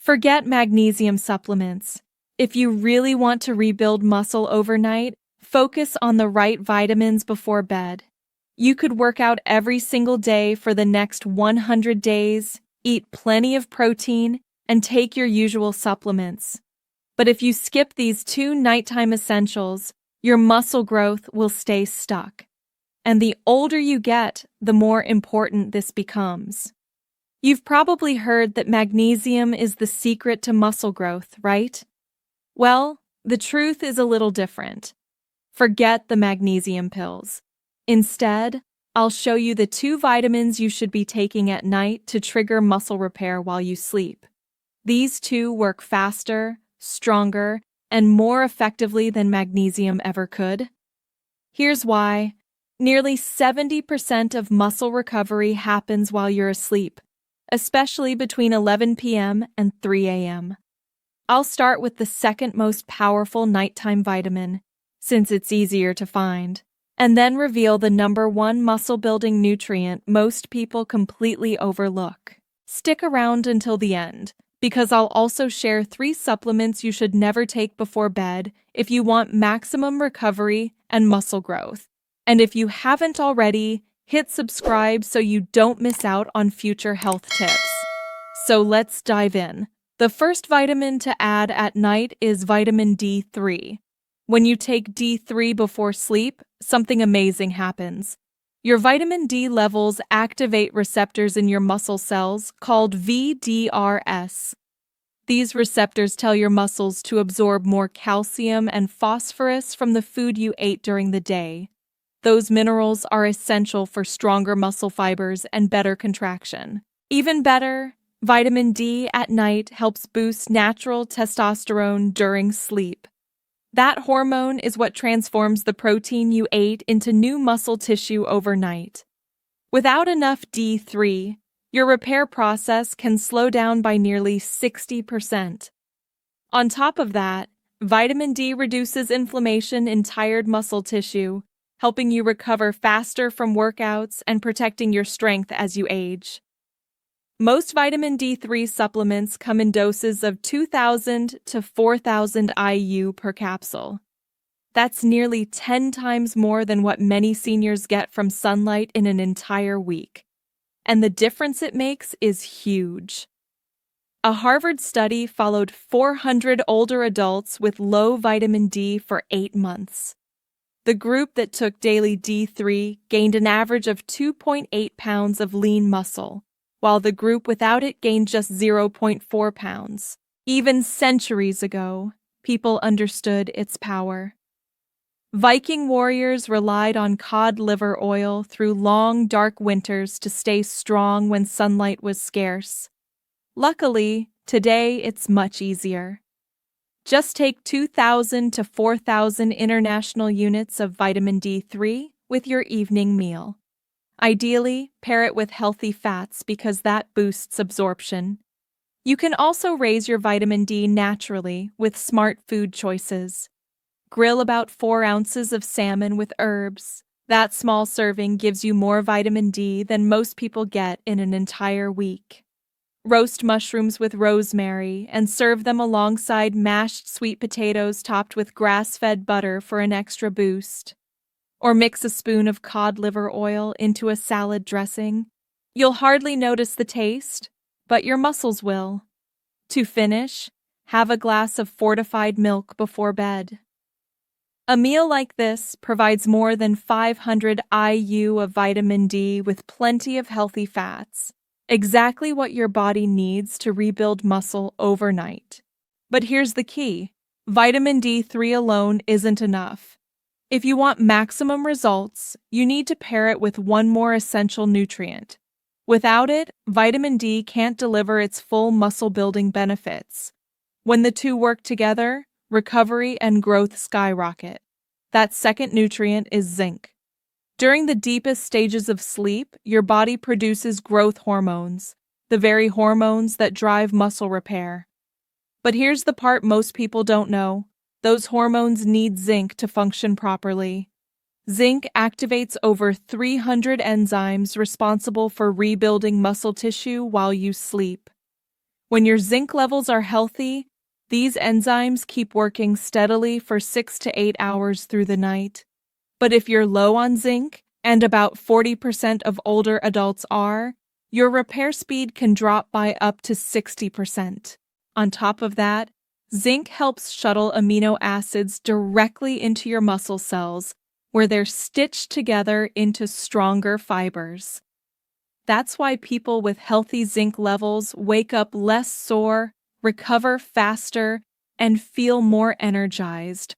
Forget magnesium supplements. If you really want to rebuild muscle overnight, focus on the right vitamins before bed. You could work out every single day for the next 100 days, eat plenty of protein, and take your usual supplements. But if you skip these two nighttime essentials, your muscle growth will stay stuck. And the older you get, the more important this becomes. You've probably heard that magnesium is the secret to muscle growth, right? Well, the truth is a little different. Forget the magnesium pills. Instead, I'll show you the two vitamins you should be taking at night to trigger muscle repair while you sleep. These two work faster, stronger, and more effectively than magnesium ever could. Here's why. Nearly 70% of muscle recovery happens while you're asleep, especially between 11 p.m. and 3 a.m. I'll start with the second most powerful nighttime vitamin, since it's easier to find, and then reveal the number one muscle-building nutrient most people completely overlook. Stick around until the end, because I'll also share 3 supplements you should never take before bed if you want maximum recovery and muscle growth. And if you haven't already, hit subscribe so you don't miss out on future health tips. So let's dive in. The first vitamin to add at night is vitamin D3. When you take D3 before sleep, something amazing happens. Your vitamin D levels activate receptors in your muscle cells called VDRS. These receptors tell your muscles to absorb more calcium and phosphorus from the food you ate during the day. Those minerals are essential for stronger muscle fibers and better contraction. Even better, vitamin D at night helps boost natural testosterone during sleep. That hormone is what transforms the protein you ate into new muscle tissue overnight. Without enough D3, your repair process can slow down by nearly 60%. On top of that, vitamin D reduces inflammation in tired muscle tissue, helping you recover faster from workouts and protecting your strength as you age. Most vitamin D3 supplements come in doses of 2,000 to 4,000 IU per capsule. That's nearly 10 times more than what many seniors get from sunlight in an entire week. And the difference it makes is huge. A Harvard study followed 400 older adults with low vitamin D for 8 months. The group that took daily D3 gained an average of 2.8 pounds of lean muscle, while the group without it gained just 0.4 pounds. Even centuries ago, people understood its power. Viking warriors relied on cod liver oil through long, dark winters to stay strong when sunlight was scarce. Luckily, today it's much easier. Just take 2,000 to 4,000 international units of vitamin D3 with your evening meal. Ideally, pair it with healthy fats because that boosts absorption. You can also raise your vitamin D naturally with smart food choices. Grill about 4 ounces of salmon with herbs. That small serving gives you more vitamin D than most people get in an entire week. Roast mushrooms with rosemary and serve them alongside mashed sweet potatoes topped with grass-fed butter for an extra boost. Or mix a spoon of cod liver oil into a salad dressing. You'll hardly notice the taste, but your muscles will. To finish, have a glass of fortified milk before bed. A meal like this provides more than 500 IU of vitamin D with plenty of healthy fats. Exactly what your body needs to rebuild muscle overnight. But here's the key. Vitamin D3 alone isn't enough. If you want maximum results, you need to pair it with one more essential nutrient. Without it, vitamin D can't deliver its full muscle-building benefits. When the two work together, recovery and growth skyrocket. That second nutrient is zinc. During the deepest stages of sleep, your body produces growth hormones, the very hormones that drive muscle repair. But here's the part most people don't know. Those hormones need zinc to function properly. Zinc activates over 300 enzymes responsible for rebuilding muscle tissue while you sleep. When your zinc levels are healthy, these enzymes keep working steadily for 6 to 8 hours through the night. But if you're low on zinc, and about 40% of older adults are, your repair speed can drop by up to 60%. On top of that, zinc helps shuttle amino acids directly into your muscle cells, where they're stitched together into stronger fibers. That's why people with healthy zinc levels wake up less sore, recover faster, and feel more energized,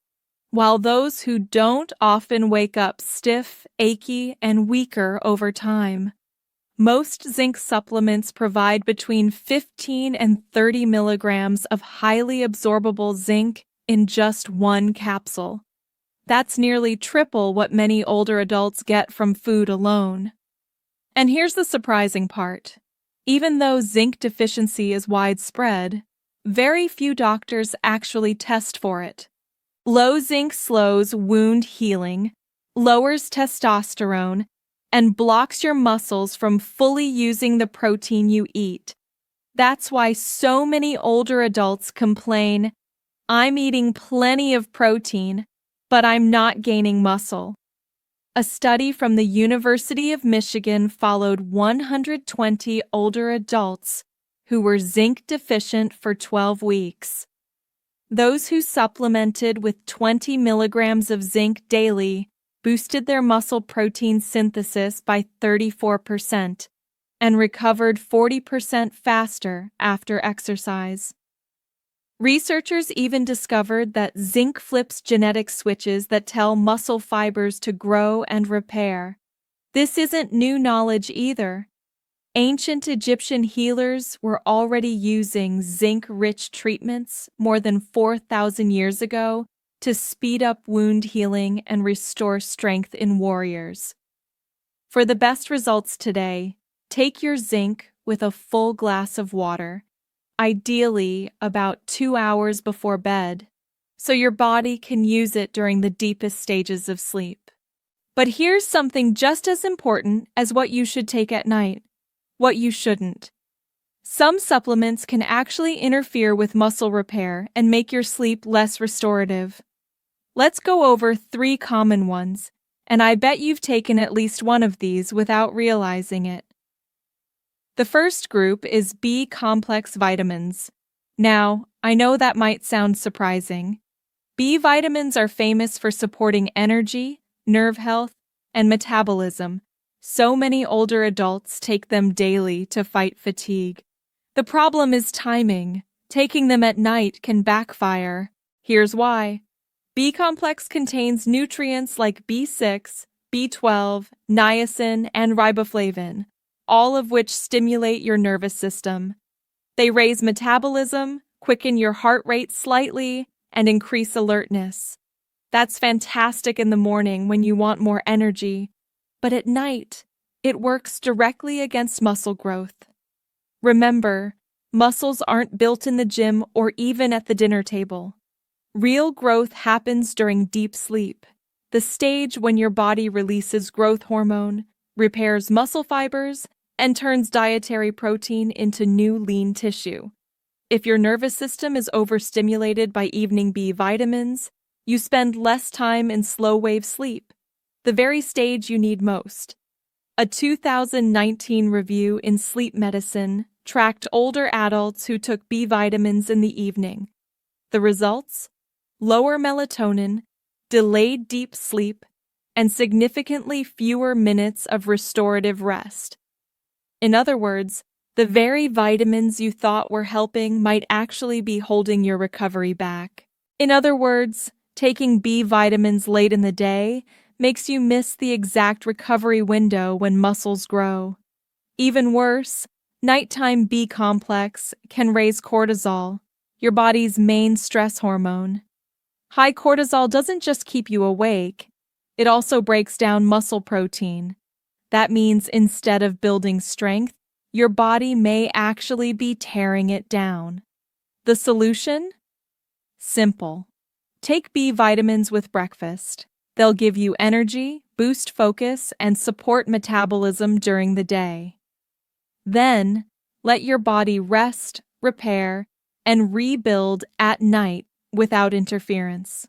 while those who don't often wake up stiff, achy, and weaker over time. Most zinc supplements provide between 15 and 30 milligrams of highly absorbable zinc in just one capsule. That's nearly triple what many older adults get from food alone. And here's the surprising part. Even though zinc deficiency is widespread, very few doctors actually test for it. Low zinc slows wound healing, lowers testosterone, and blocks your muscles from fully using the protein you eat. That's why so many older adults complain, "I'm eating plenty of protein, but I'm not gaining muscle." A study from the University of Michigan followed 120 older adults who were zinc deficient for 12 weeks. Those who supplemented with 20 milligrams of zinc daily boosted their muscle protein synthesis by 34% and recovered 40% faster after exercise. Researchers even discovered that zinc flips genetic switches that tell muscle fibers to grow and repair. This isn't new knowledge either. Ancient Egyptian healers were already using zinc-rich treatments more than 4,000 years ago to speed up wound healing and restore strength in warriors. For the best results today, take your zinc with a full glass of water, ideally about 2 hours before bed, so your body can use it during the deepest stages of sleep. But here's something just as important as what you should take at night: what you shouldn't. Some supplements can actually interfere with muscle repair and make your sleep less restorative. Let's go over 3 common ones, and I bet you've taken at least one of these without realizing it. The first group is B-complex vitamins. Now, I know that might sound surprising. B vitamins are famous for supporting energy, nerve health, and metabolism. So many older adults take them daily to fight fatigue. The problem is timing. Taking them at night can backfire. Here's why. B-complex contains nutrients like B6, B12, niacin, and riboflavin, all of which stimulate your nervous system. They raise metabolism, quicken your heart rate slightly, and increase alertness. That's fantastic in the morning when you want more energy, but at night, it works directly against muscle growth. Remember, muscles aren't built in the gym or even at the dinner table. Real growth happens during deep sleep, the stage when your body releases growth hormone, repairs muscle fibers, and turns dietary protein into new lean tissue. If your nervous system is overstimulated by evening B vitamins, you spend less time in slow-wave sleep, the very stage you need most. A 2019 review in Sleep Medicine tracked older adults who took B vitamins in the evening. The results? Lower melatonin, delayed deep sleep, and significantly fewer minutes of restorative rest. In other words, the very vitamins you thought were helping might actually be holding your recovery back. In other words, taking B vitamins late in the day makes you miss the exact recovery window when muscles grow. Even worse, nighttime B complex can raise cortisol, your body's main stress hormone. High cortisol doesn't just keep you awake, it also breaks down muscle protein. That means instead of building strength, your body may actually be tearing it down. The solution? Simple. Take B vitamins with breakfast. They'll give you energy, boost focus, and support metabolism during the day. Then, let your body rest, repair, and rebuild at night without interference.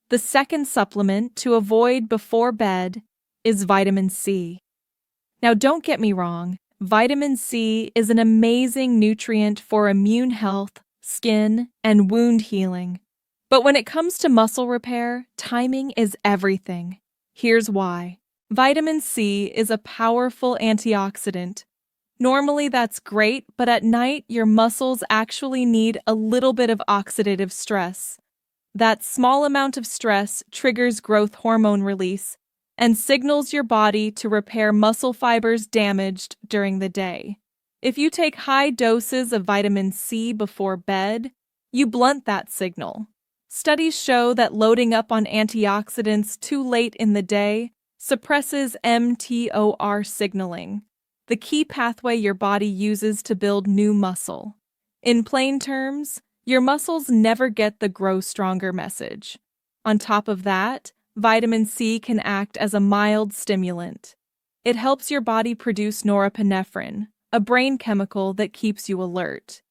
The second supplement to avoid before bed is vitamin C. Now, don't get me wrong, vitamin C is an amazing nutrient for immune health, skin, and wound healing. But when it comes to muscle repair, timing is everything. Here's why. Vitamin C is a powerful antioxidant. Normally that's great, but at night your muscles actually need a little bit of oxidative stress. That small amount of stress triggers growth hormone release and signals your body to repair muscle fibers damaged during the day. If you take high doses of vitamin C before bed, you blunt that signal. Studies show that loading up on antioxidants too late in the day suppresses mTOR signaling, the key pathway your body uses to build new muscle. In plain terms, your muscles never get the grow stronger message. On top of that, vitamin C can act as a mild stimulant. It helps your body produce norepinephrine, a brain chemical that keeps you alert.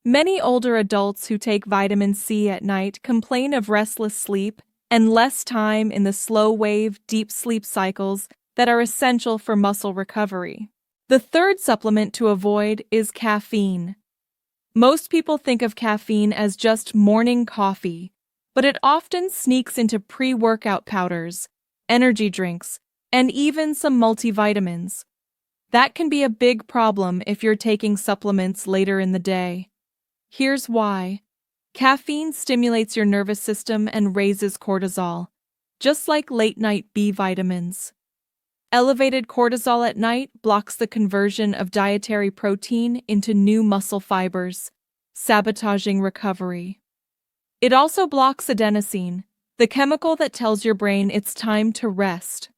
Many older adults who take vitamin C at night complain of restless sleep and less time in the slow-wave, deep sleep cycles that are essential for muscle recovery. The third supplement to avoid is caffeine. Most people think of caffeine as just morning coffee, but it often sneaks into pre-workout powders, energy drinks, and even some multivitamins. That can be a big problem if you're taking supplements later in the day. Here's why. Caffeine stimulates your nervous system and raises cortisol, just like late-night B vitamins. Elevated cortisol at night blocks the conversion of dietary protein into new muscle fibers, sabotaging recovery. It also blocks adenosine, the chemical that tells your brain it's time to rest.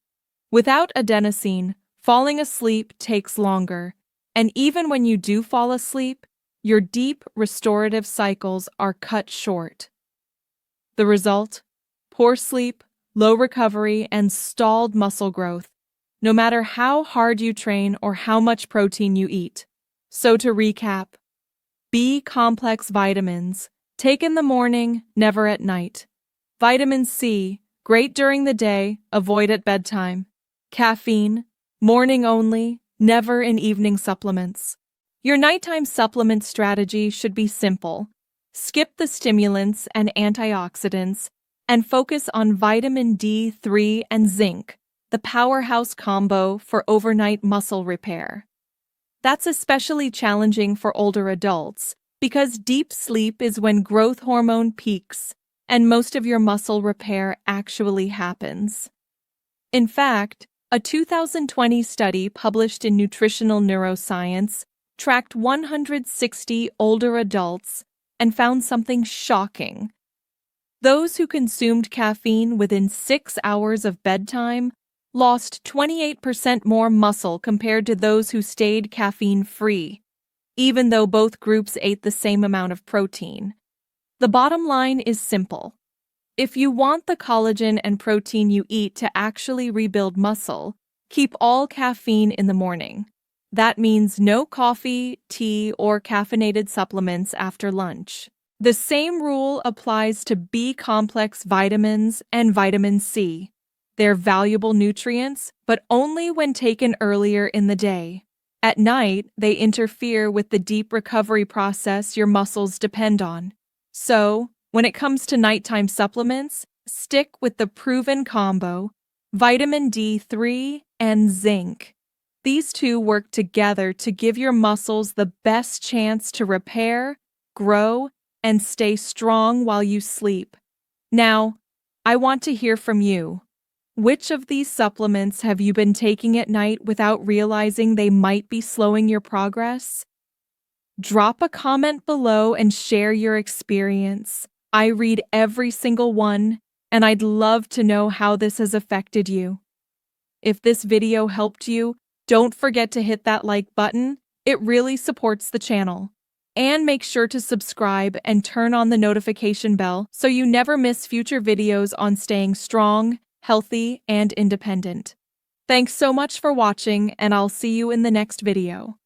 Without adenosine, falling asleep takes longer, and even when you do fall asleep, your deep restorative cycles are cut short. The result? Poor sleep, low recovery, and stalled muscle growth, no matter how hard you train or how much protein you eat. So to recap, B-complex vitamins, take in the morning, never at night. Vitamin C, great during the day, avoid at bedtime. Caffeine, morning only, never in evening supplements. Your nighttime supplement strategy should be simple. Skip the stimulants and antioxidants and focus on vitamin D3 and zinc, the powerhouse combo for overnight muscle repair. That's especially challenging for older adults because deep sleep is when growth hormone peaks and most of your muscle repair actually happens. In fact, a 2020 study published in Nutritional Neuroscience tracked 160 older adults and found something shocking. Those who consumed caffeine within 6 hours of bedtime lost 28% more muscle compared to those who stayed caffeine-free, even though both groups ate the same amount of protein. The bottom line is simple. If you want the collagen and protein you eat to actually rebuild muscle, keep all caffeine in the morning. That means no coffee, tea, or caffeinated supplements after lunch. The same rule applies to B-complex vitamins and vitamin C. They're valuable nutrients, but only when taken earlier in the day. At night, they interfere with the deep recovery process your muscles depend on. So, when it comes to nighttime supplements, stick with the proven combo, vitamin D3 and zinc. These two work together to give your muscles the best chance to repair, grow, and stay strong while you sleep. Now, I want to hear from you. Which of these supplements have you been taking at night without realizing they might be slowing your progress? Drop a comment below and share your experience. I read every single one, and I'd love to know how this has affected you. If this video helped you, don't forget to hit that like button. It really supports the channel. And make sure to subscribe and turn on the notification bell so you never miss future videos on staying strong, healthy, and independent. Thanks so much for watching, and I'll see you in the next video.